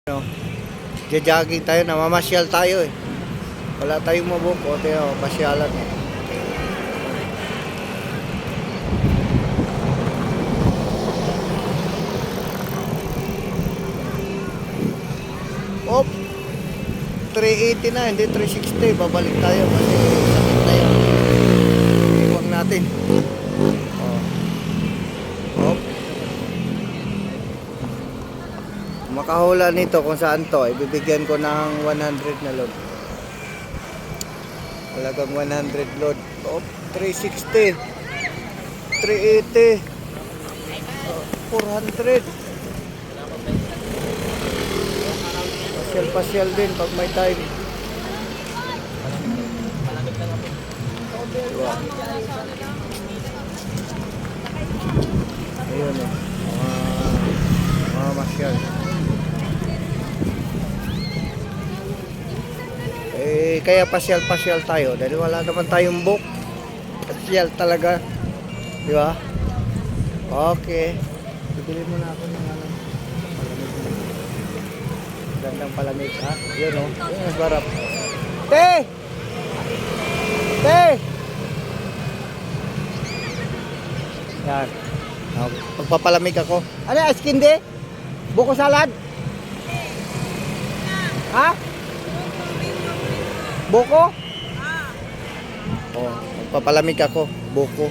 No, jogging tayo, namamasyal tayo eh. Wala tayong mabuko, tayo pasyalan eh. Op, 380 na, hindi 360. Babalik tayo kasi sakit na yun. Iwag natin. Op. Makahula nito kung saan to, ibibigyan ko ng 100 na load. Talagang 100 load. Op, 360. 380. 400. Pasyal din pag may time. Diba? Ayun eh. Mga masyal. Eh, kaya pasyal tayo dahil wala naman tayong book. Pasyal talaga. Di ba? Okay. Bibili mo na ako ng ano. Gandang palamig, ha? Yun, oh. Yun, ang sarap. Te! Te! Yan. Pagpapalamig ako. Ano yung ice candy? Buko salad? Ha? Buko? Oh, pagpapalamig ako. Buko.